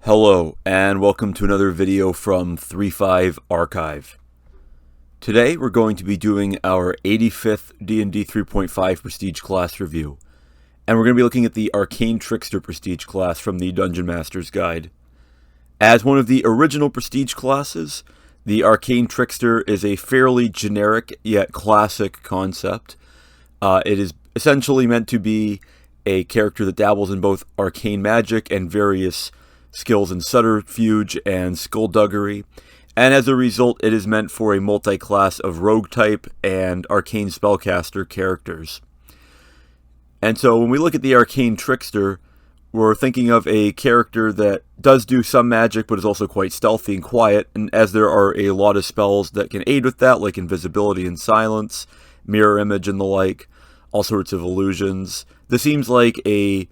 Hello, and welcome to another video from 3.5 Archive. Today we're going to be doing our 85th D&D 3.5 Prestige class review, and we're going to be looking at the Arcane Trickster Prestige class from the Dungeon Master's Guide. As one of the original Prestige classes, the Arcane Trickster is a fairly generic yet classic concept. It is essentially meant to be a character that dabbles in both arcane magic and various skills in subterfuge and skullduggery, and as a result it is meant for a multi-class of rogue type and arcane spellcaster characters. And so when we look at the Arcane Trickster, we're thinking of a character that does do some magic but is also quite stealthy and quiet, and as there are a lot of spells that can aid with that, like invisibility and silence, mirror image and the like, all sorts of illusions, this seems like a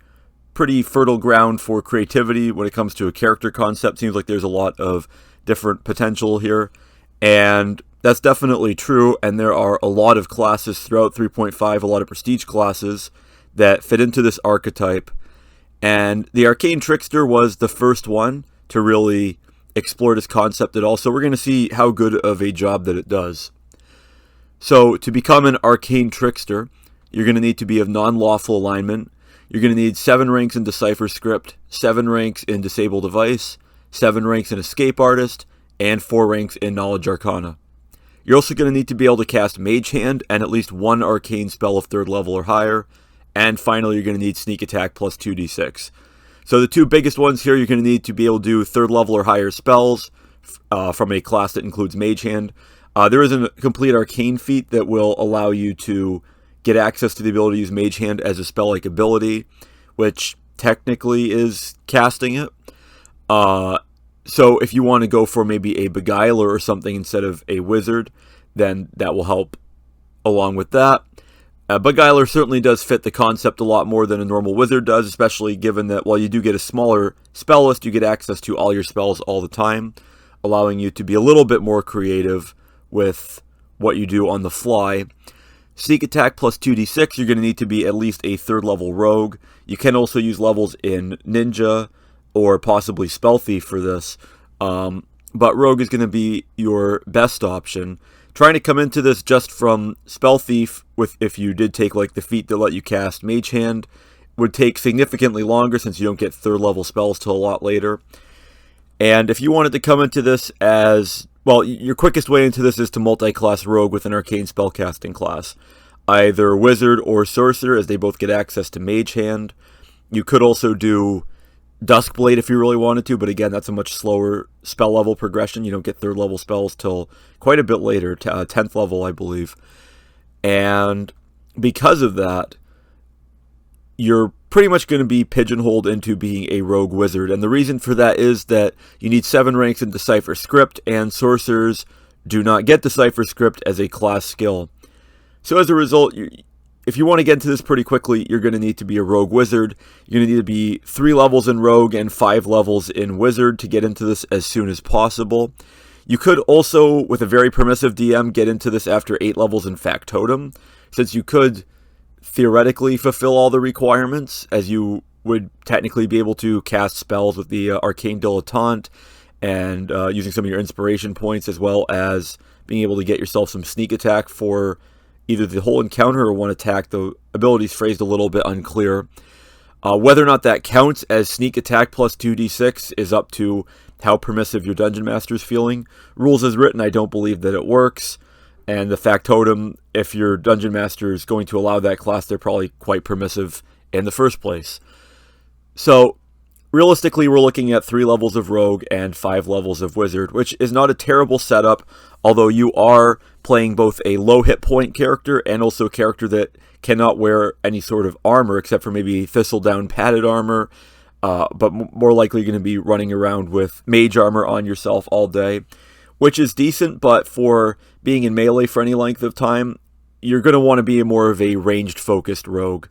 pretty fertile ground for creativity when it comes to a character concept. Seems like there's a lot of different potential here, and that's definitely true, and there are a lot of classes throughout 3.5, a lot of prestige classes that fit into this archetype, and the Arcane Trickster was the first one to really explore this concept at all, so we're going to see how good of a job that it does. So to become an Arcane Trickster, you're going to need to be of non-lawful alignment. You're going to need 7 ranks in Decipher Script, 7 ranks in Disable Device, 7 ranks in Escape Artist, and 4 ranks in Knowledge Arcana. You're also going to need to be able to cast Mage Hand and at least 1 arcane spell of 3rd level or higher. And finally, you're going to need Sneak Attack plus 2d6. So the two biggest ones here, you're going to need to be able to do 3rd level or higher spells from a class that includes Mage Hand. There is a complete arcane feat that will allow you to get access to the ability to use Mage Hand as a spell-like ability, which technically is casting it. So if you want to go for maybe a Beguiler or something instead of a Wizard, then that will help along with that. Beguiler certainly does fit the concept a lot more than a normal Wizard does, especially given that while you do get a smaller spell list, you get access to all your spells all the time, allowing you to be a little bit more creative with what you do on the fly. Sneak Attack plus 2d6, you're going to need to be at least a 3rd level rogue. You can also use levels in Ninja or possibly Spell Thief for this, but rogue is going to be your best option. Trying to come into this just from Spell Thief, if you did take like the feat that let you cast Mage Hand, would take significantly longer since you don't get 3rd level spells till a lot later. And if you wanted to come into this as, well, your quickest way into this is to multi-class rogue with an arcane spellcasting class. Either Wizard or Sorcerer, as they both get access to Mage Hand. You could also do Duskblade if you really wanted to, but again, that's a much slower spell level progression. You don't get 3rd level spells till quite a bit later, 10th level, I believe. And because of that, you're pretty much going to be pigeonholed into being a rogue wizard. And the reason for that is that you need 7 ranks in Decipher Script, and sorcerers do not get Decipher Script as a class skill. So as a result, if you want to get into this pretty quickly, you're going to need to be a rogue wizard. You're going to need to be 3 levels in rogue and 5 levels in wizard to get into this as soon as possible. You could also, with a very permissive DM, get into this after 8 levels in Factotum, since you could theoretically fulfill all the requirements, as you would technically be able to cast spells with the Arcane Dilettante and using some of your inspiration points, as well as being able to get yourself some sneak attack for either the whole encounter or one attack. The ability's phrased a little bit unclear. Whether or not that counts as sneak attack plus 2d6 is up to how permissive your Dungeon Master is feeling. Rules as written, I don't believe that it works. And the Factotum, if your Dungeon Master is going to allow that class, they're probably quite permissive in the first place. So, realistically, we're looking at 3 levels of Rogue and 5 levels of Wizard, which is not a terrible setup, although you are playing both a low hit point character and also a character that cannot wear any sort of armor, except for maybe Thistledown padded armor, but more likely going to be running around with mage armor on yourself all day, which is decent, but for being in melee for any length of time, you're going to want to be more of a ranged-focused rogue.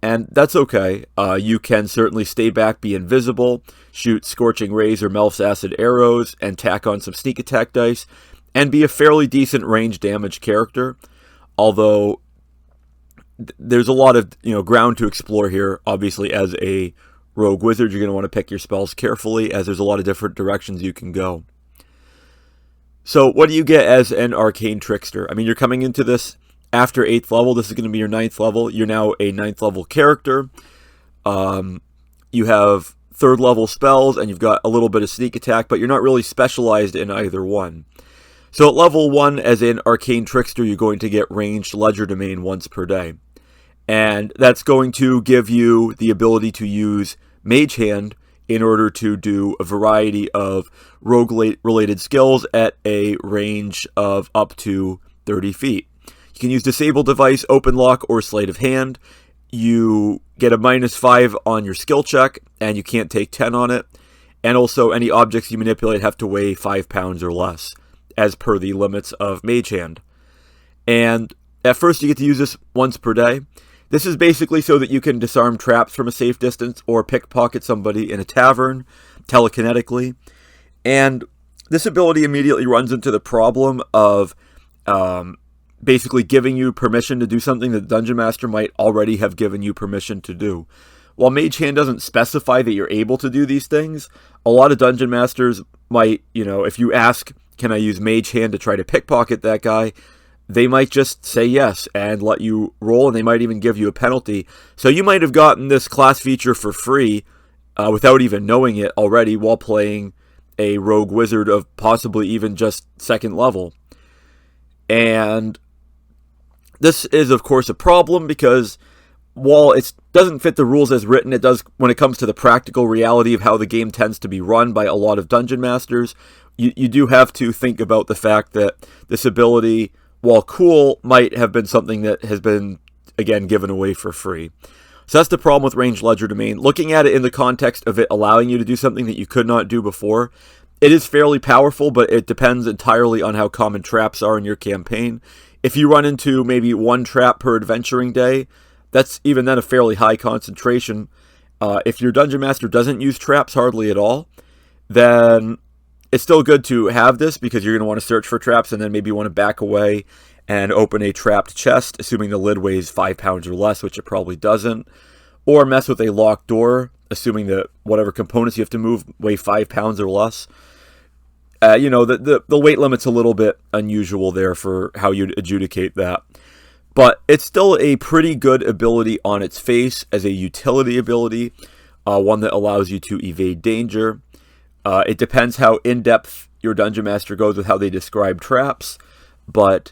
And that's okay. You can certainly stay back, be invisible, shoot Scorching Rays or Melf's Acid arrows, and tack on some sneak attack dice, and be a fairly decent range damage character. Although there's a lot of ground to explore here, obviously, as a rogue wizard, you're going to want to pick your spells carefully, as there's a lot of different directions you can go. So what do you get as an Arcane Trickster? I mean, you're coming into this after 8th level. This is going to be your 9th level. You're now a 9th level character. You have 3rd level spells, and you've got a little bit of sneak attack, but you're not really specialized in either one. So at level 1, as an Arcane Trickster, you're going to get ranged legerdemain once per day. And that's going to give you the ability to use Mage Hand in order to do a variety of rogue-related skills at a range of up to 30 feet. You can use Disable Device, Open Lock, or Sleight of Hand. You get a -5 on your skill check, and you can't take 10 on it. And also, any objects you manipulate have to weigh 5 pounds or less, as per the limits of Mage Hand. And at first, you get to use this once per day. This is basically so that you can disarm traps from a safe distance or pickpocket somebody in a tavern telekinetically. And this ability immediately runs into the problem of basically giving you permission to do something that the Dungeon Master might already have given you permission to do. While Mage Hand doesn't specify that you're able to do these things, a lot of Dungeon Masters might, if you ask, can I use Mage Hand to try to pickpocket that guy, they might just say yes and let you roll, and they might even give you a penalty. So you might have gotten this class feature for free without even knowing it already while playing a rogue wizard of possibly even just 2nd level. And this is, of course, a problem because while it doesn't fit the rules as written, it does when it comes to the practical reality of how the game tends to be run by a lot of Dungeon Masters. You do have to think about the fact that this ability, while cool, might have been something that has been, again, given away for free. So that's the problem with ranged legerdemain. Looking at it in the context of it allowing you to do something that you could not do before, it is fairly powerful, but it depends entirely on how common traps are in your campaign. If you run into maybe 1 trap per adventuring day, that's even then a fairly high concentration. If your Dungeon Master doesn't use traps hardly at all, then it's still good to have this because you're going to want to search for traps and then maybe want to back away and open a trapped chest, assuming the lid weighs 5 pounds or less, which it probably doesn't. Or mess with a locked door, assuming that whatever components you have to move weigh 5 pounds or less. The weight limit's a little bit unusual there for how you'd adjudicate that. But it's still a pretty good ability on its face as a utility ability, one that allows you to evade danger. It depends how in-depth your Dungeon Master goes with how they describe traps, but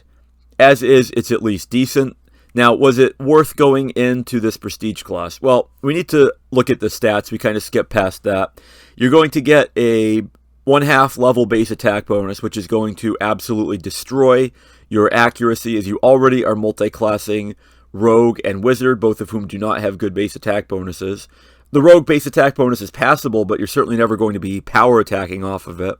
as is, it's at least decent. Now, was it worth going into this prestige class? Well, we need to look at the stats. We kind of skipped past that. You're going to get a 1/2 level base attack bonus, which is going to absolutely destroy your accuracy, as you already are multi-classing Rogue and Wizard, both of whom do not have good base attack bonuses. The Rogue base attack bonus is passable, but you're certainly never going to be power attacking off of it.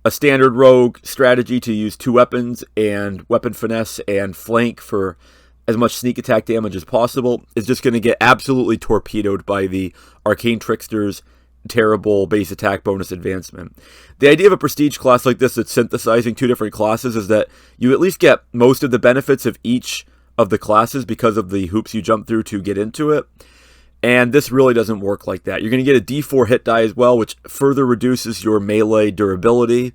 A standard Rogue strategy to use 2 weapons and weapon finesse and flank for as much sneak attack damage as possible is just going to get absolutely torpedoed by the Arcane Trickster's terrible base attack bonus advancement. The idea of a prestige class like this that's synthesizing 2 different classes is that you at least get most of the benefits of each of the classes because of the hoops you jump through to get into it. And this really doesn't work like that. You're going to get a D4 hit die as well, which further reduces your melee durability.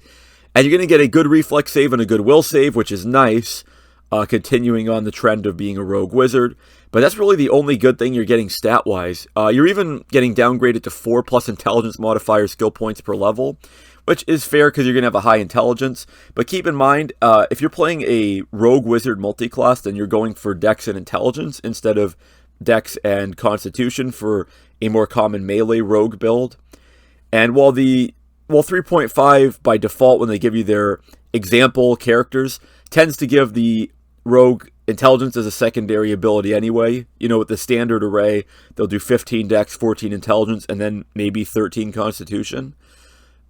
And you're going to get a good reflex save and a good will save, which is nice, continuing on the trend of being a rogue wizard. But that's really the only good thing you're getting stat-wise. You're even getting downgraded to 4+ intelligence modifier skill points per level, which is fair because you're going to have a high intelligence. But keep in mind, if you're playing a rogue wizard multi-class, then you're going for dex and intelligence instead of dex and constitution for a more common melee rogue build. And while 3.5 by default, when they give you their example characters, tends to give the rogue intelligence as a secondary ability anyway. With the standard array, they'll do 15 dex, 14 intelligence, and then maybe 13 constitution.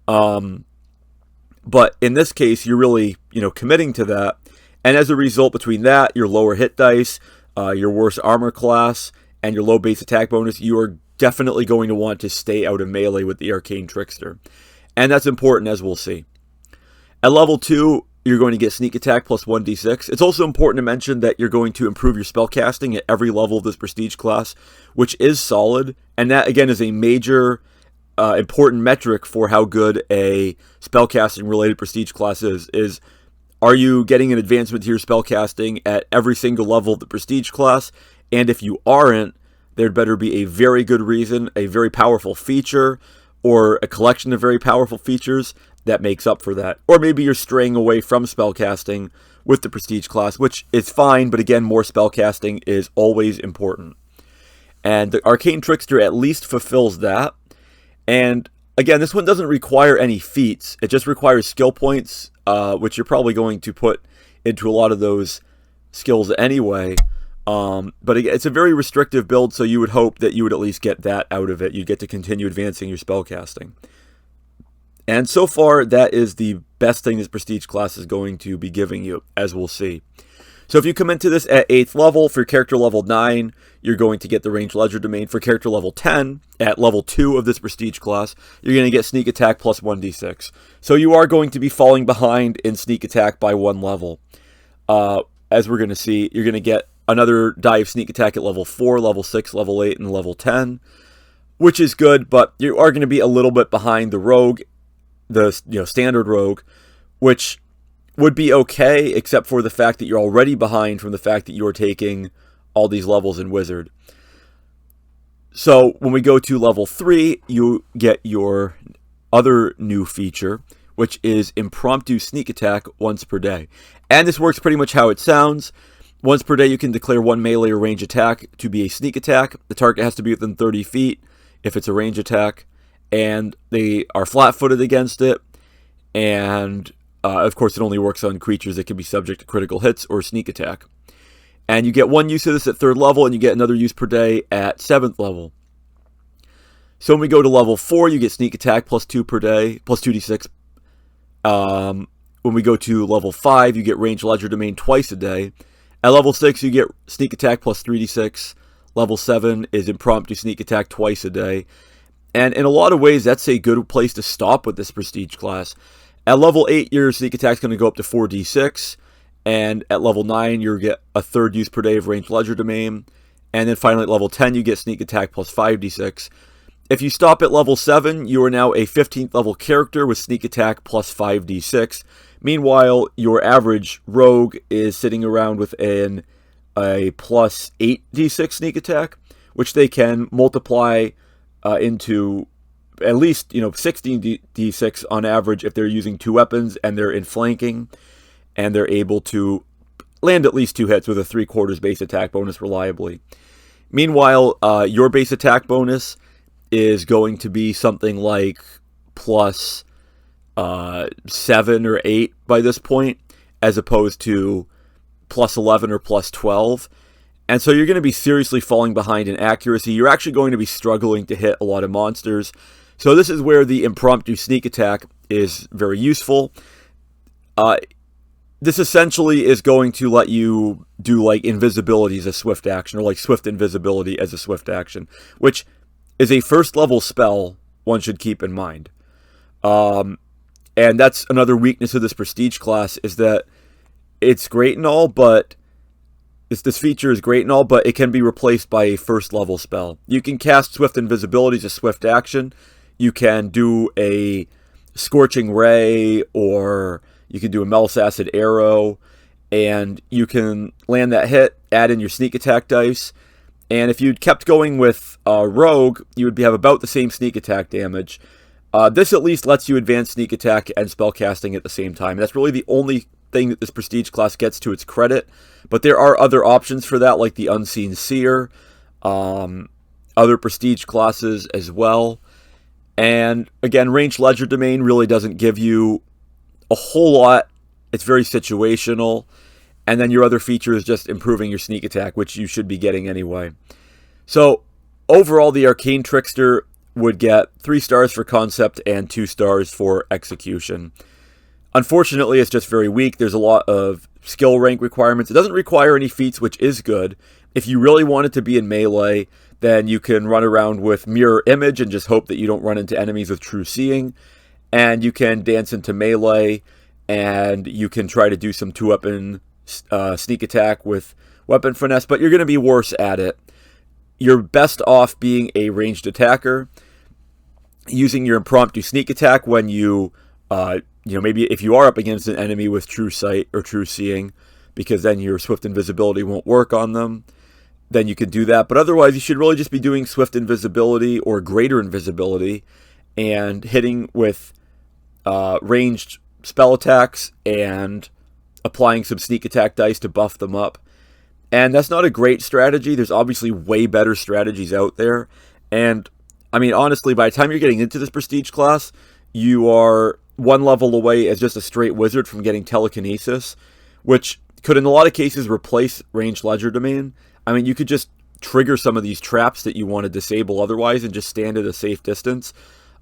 But in this case, you're really, committing to that. And as a result, between that, your lower hit dice, your worse armor class, and your low base attack bonus, you are definitely going to want to stay out of melee with the Arcane Trickster. And that's important, as we'll see. At level 2, you're going to get sneak attack plus 1d6. It's also important to mention that you're going to improve your spellcasting at every level of this prestige class, which is solid, And that, again, is a major important metric for how good a spellcasting-related prestige class is are you getting an advancement to your spellcasting at every single level of the prestige class? And if you aren't, there'd better be a very good reason, a very powerful feature, or a collection of very powerful features that makes up for that. Or maybe you're straying away from spellcasting with the prestige class, which is fine, but again, more spellcasting is always important. And the Arcane Trickster at least fulfills that. And again, this one doesn't require any feats. It just requires skill points, which you're probably going to put into a lot of those skills anyway. But again, it's a very restrictive build, so you would hope that you would at least get that out of it. You'd get to continue advancing your spellcasting. And so far, that is the best thing this prestige class is going to be giving you, as we'll see. So if you come into this at 8th level, for character level 9, you're going to get the ranged legerdemain. For character level 10, at level 2 of this prestige class, you're going to get sneak attack plus 1d6. So you are going to be falling behind in sneak attack by 1 level. As we're going to see, you're going to get another die of sneak attack at level 4, level 6, level 8, and level 10, which is good, but you are going to be a little bit behind the rogue, the standard rogue, which would be okay, except for the fact that you're already behind from the fact that you're taking all these levels in Wizard. So when we go to level 3, you get your other new feature, which is impromptu sneak attack once per day. And this works pretty much how it sounds. Once per day, you can declare 1 melee or range attack to be a sneak attack. The target has to be within 30 feet if it's a range attack. And they are flat-footed against it. And of course, it only works on creatures that can be subject to critical hits or sneak attack. And you get 1 use of this at 3rd level, and you get another use per day at 7th level. So when we go to level 4, you get sneak attack plus 2 per day, plus 2d6. When we go to level 5, you get ranged legerdemain twice a day. At level 6, you get sneak attack plus 3d6. Level 7 is impromptu sneak attack twice a day. And in a lot of ways, that's a good place to stop with this prestige class. At level 8, your sneak attack is going to go up to 4d6. And at level 9, you get a 3rd use per day of ranged legerdemain. And then finally at level 10, you get sneak attack plus 5d6. If you stop at level 7, you are now a 15th level character with sneak attack plus 5d6. Meanwhile, your average rogue is sitting around with a plus 8d6 sneak attack, which they can multiply into at least 16d6 on average if they're using 2 weapons and they're in flanking, and they're able to land at least 2 hits with a 3/4 base attack bonus reliably. Meanwhile, your base attack bonus is going to be something like plus 7 or 8 by this point, as opposed to plus 11 or plus 12. And so you're going to be seriously falling behind in accuracy. You're actually going to be struggling to hit a lot of monsters. So this is where the impromptu sneak attack is very useful. This essentially is going to let you do like invisibility as a swift action, or like swift invisibility as a swift action, which is a 1st level spell one should keep in mind. And that's another weakness of this prestige class, is that it's great and all, but this feature is great and all, but it can be replaced by a 1st level spell. You can cast swift invisibility as a swift action. You can do a scorching ray, or you can do a Mel's Acid Arrow, and you can land that hit, add in your sneak attack dice, and if you'd kept going with Rogue, you would have about the same sneak attack damage. This at least lets you advance sneak attack and spellcasting at the same time. That's really the only thing that this prestige class gets to its credit, but there are other options for that, like the Unseen Seer, other prestige classes as well. And again, ranged legerdemain really doesn't give you a whole lot. It's very situational. And then your other feature is just improving your sneak attack, which you should be getting anyway. So overall, the Arcane Trickster would get 3 stars for concept and 2 stars for execution. Unfortunately, it's just very weak. There's a lot of skill rank requirements. It doesn't require any feats, which is good. If you really want it to be in melee, then you can run around with Mirror Image and just hope that you don't run into enemies with True Seeing. And you can dance into melee, and you can try to do some 2-weapon sneak attack with Weapon Finesse, but you're going to be worse at it. you're best off being a ranged attacker, using your impromptu sneak attack when you maybe if you are up against an enemy with true sight or true seeing, because then your swift invisibility won't work on them. Then you can do that. But otherwise, you should really just be doing swift invisibility or greater invisibility and hitting with ranged spell attacks and applying some sneak attack dice to buff them up. And that's not a great strategy. There's obviously way better strategies out there. And I mean, honestly, by the time you're getting into this prestige class, you are one level away as just a straight wizard from getting telekinesis, which could in a lot of cases replace ranged legerdemain. I mean, you could just trigger some of these traps that you want to disable otherwise and just stand at a safe distance.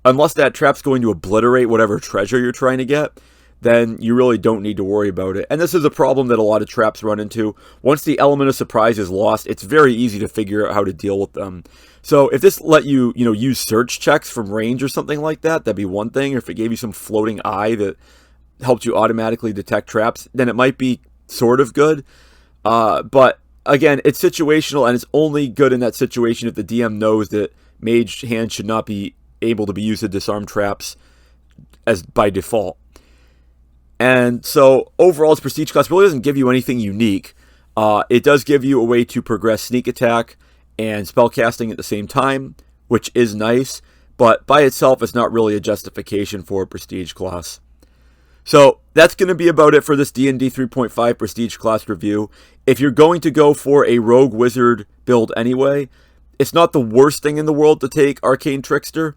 Unless that trap's going to obliterate whatever treasure you're trying to get, then you really don't need to worry about it. And this is a problem that a lot of traps run into. Once the element of surprise is lost, it's very easy to figure out how to deal with them. So if this let you, use search checks from range or something like that, that'd be one thing. Or if it gave you some floating eye that helped you automatically detect traps, then it might be sort of good. But again, it's situational, and it's only good in that situation if the DM knows that mage hand should not be able to be used to disarm traps as by default. And so overall, this prestige class really doesn't give you anything unique. It does give you a way to progress sneak attack and spellcasting at the same time, which is nice, but by itself, it's not really a justification for a prestige class. So that's going to be about it for this D&D 3.5 prestige class review. If you're going to go for a rogue wizard build anyway, it's not the worst thing in the world to take Arcane Trickster,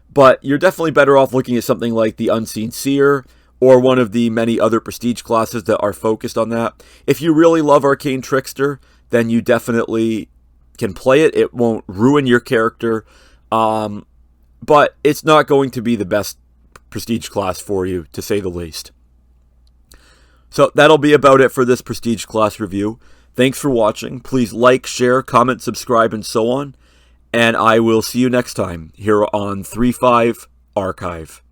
but you're definitely better off looking at something like the Unseen Seer, or one of the many other prestige classes that are focused on that. If you really love Arcane Trickster, then you definitely can play it. It won't ruin your character, but it's not going to be the best prestige class for you, to say the least. So that'll be about it for this prestige class review. Thanks for watching. Please like, share, comment, subscribe, and so on. And I will see you next time here on 3.5 Archive.